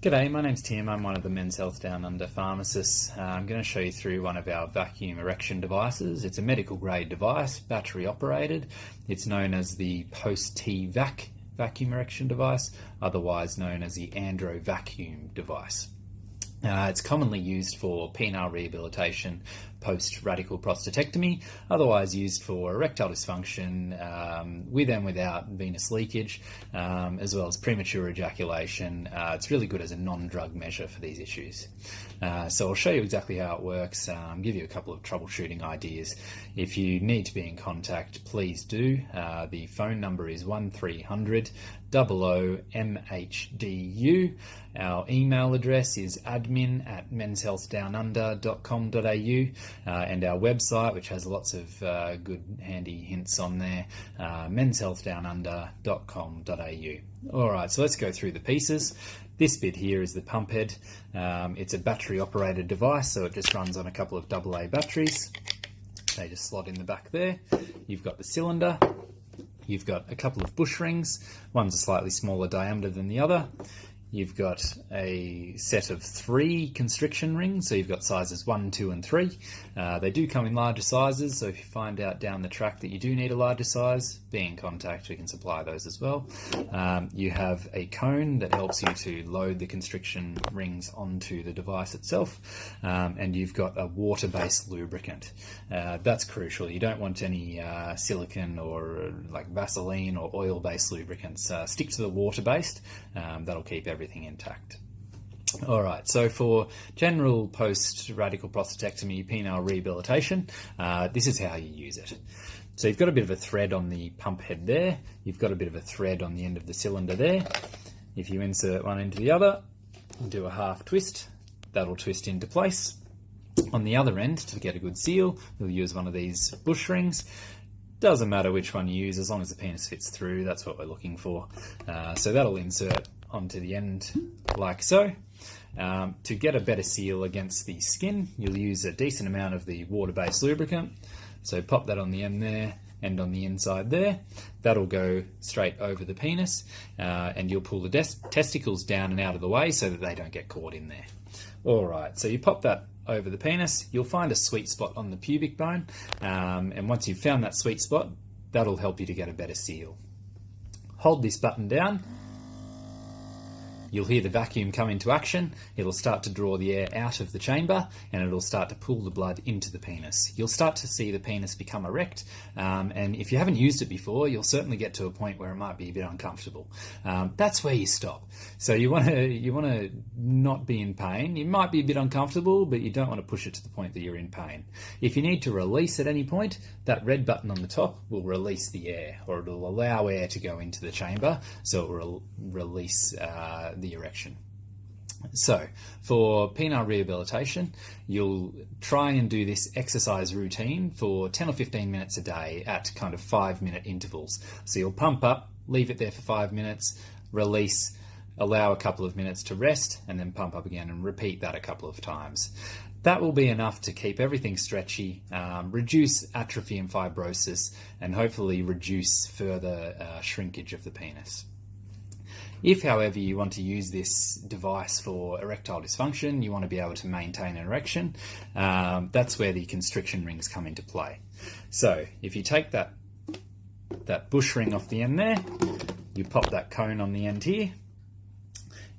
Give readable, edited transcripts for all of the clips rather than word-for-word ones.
G'day, my name's Tim. I'm one of the Men's Health Down Under pharmacists. I'm going to show you through one of our vacuum erection devices. It's a medical grade device, battery operated. It's known as the post-T-vac vacuum erection device, otherwise known as the Andro vacuum device. It's commonly used for penile rehabilitation post-radical prostatectomy, otherwise used for erectile dysfunction with and without venous leakage, as well as premature ejaculation. It's really good as a non-drug measure for these issues. So I'll show you exactly how it works, give you a couple of troubleshooting ideas. If you need to be in contact, please do. The phone number is 1300 00 MHDU. Our email address is admin@menshealthdownunder.com.au, and our website, which has lots of good handy hints on there, menshealthdownunder.com.au. Alright, so let's go through the pieces. This bit here is the pump head. It's a battery operated device, so it just runs on a couple of AA batteries. They just slot in the back there. You've got the cylinder. You've got a couple of bush rings. One's a slightly smaller diameter than the other. You've got a set of 3 constriction rings, so you've got sizes 1, 2 and 3. They do come in larger sizes, so if you find out down the track that you do need a larger size, be in contact, we can supply those as well. You have a cone that helps you to load the constriction rings onto the device itself, and you've got a water-based lubricant. That's crucial. You don't want any silicone or like Vaseline or oil-based lubricants. Stick to the water-based. That'll keep everything intact. Alright, so for general post-radical prostatectomy penile rehabilitation, this is how you use it. So you've got a bit of a thread on the pump head there, you've got a bit of a thread on the end of the cylinder there. If you insert one into the other and do a half twist, that'll twist into place. On the other end, to get a good seal, we'll use one of these bush rings. Doesn't matter which one you use, as long as the penis fits through, that's what we're looking for. So that'll insert onto the end like so. To get a better seal against the skin, you'll use a decent amount of the water-based lubricant. So pop that on the end there and on the inside there. That'll go straight over the penis, and you'll pull the testicles down and out of the way so that they don't get caught in there. Alright, so you pop that over the penis, you'll find a sweet spot on the pubic bone, and once you've found that sweet spot, that'll help you to get a better seal. Hold this button down. You'll hear the vacuum come into action. It'll start to draw the air out of the chamber, and it'll start to pull the blood into the penis. You'll start to see the penis become erect, and if you haven't used it before, you'll certainly get to a point where it might be a bit uncomfortable. That's where you stop. So you want to not be in pain. You might be a bit uncomfortable, but you don't want to push it to the point that you're in pain. If you need to release at any point, that red button on the top will release the air, or it'll allow air to go into the chamber, so it will release the erection. So for penile rehabilitation, you'll try and do this exercise routine for 10 or 15 minutes a day at kind of 5-minute intervals. So you'll pump up, leave it there for 5 minutes, release, allow a couple of minutes to rest, and then pump up again, and repeat that a couple of times. That will be enough to keep everything stretchy, reduce atrophy and fibrosis, and hopefully reduce further shrinkage of the penis. If, however, you want to use this device for erectile dysfunction, you want to be able to maintain an erection, that's where the constriction rings come into play. So if you take that bush ring off the end there, you pop that cone on the end here,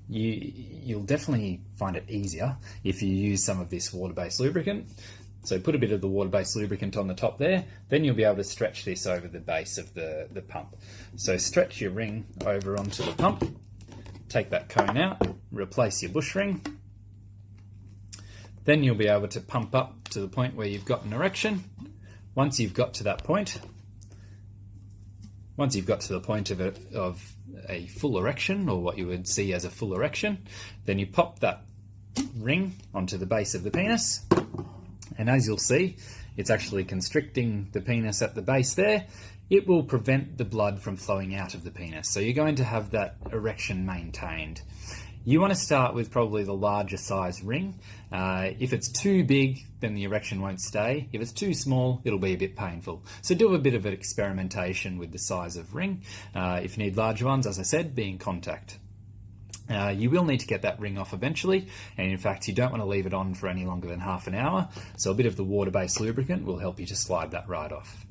you'll definitely find it easier if you use some of this water-based lubricant. So put a bit of the water-based lubricant on the top there, then you'll be able to stretch this over the base of the pump. So stretch your ring over onto the pump, take that cone out, replace your bush ring. Then you'll be able to pump up to the point where you've got an erection. Once you've got to that point, once you've got to the point of a full erection, or what you would see as a full erection, then you pop that ring onto the base of the penis. And as you'll see, it's actually constricting the penis at the base there. It will prevent the blood from flowing out of the penis. So you're going to have that erection maintained. You want to start with probably the larger size ring. If it's too big, then the erection won't stay. If it's too small, it'll be a bit painful. So do a bit of an experimentation with the size of ring. If you need larger ones, as I said, be in contact. You will need to get that ring off eventually, and in fact you don't want to leave it on for any longer than half an hour, so a bit of the water-based lubricant will help you to slide that right off.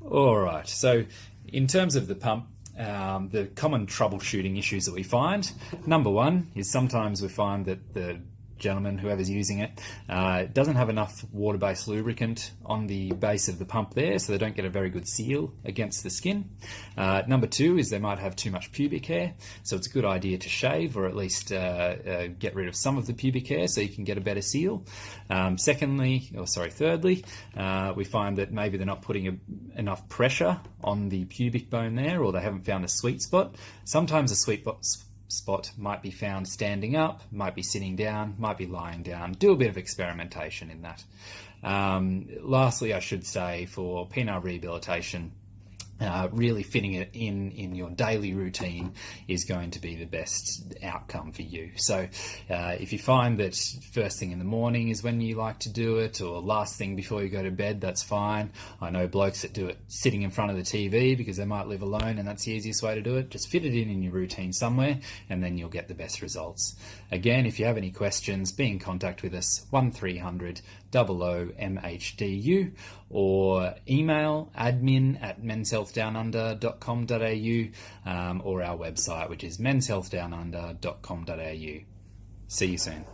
Alright, so in terms of the pump, the common troubleshooting issues that we find, number one is sometimes we find that the gentleman, whoever's using it, doesn't have enough water-based lubricant on the base of the pump there, so they don't get a very good seal against the skin. Number two is they might have too much pubic hair, so it's a good idea to shave or at least get rid of some of the pubic hair so you can get a better seal. Thirdly, we find that maybe they're not putting enough pressure on the pubic bone there, or they haven't found a sweet spot. Sometimes a sweet spot might be found standing up, might be sitting down, might be lying down. Do a bit of experimentation in that. Lastly, I should say, for penile rehabilitation, really fitting it in your daily routine is going to be the best outcome for you. So if you find that first thing in the morning is when you like to do it, or last thing before you go to bed, that's fine. I know blokes that do it sitting in front of the TV because they might live alone and that's the easiest way to do it. Just fit it in your routine somewhere and then you'll get the best results. Again, if you have any questions, be in contact with us, 1300 00 MHDU, or email admin@menshealthdownunder.com.au, or our website, which is menshealthdownunder.com.au. See you soon.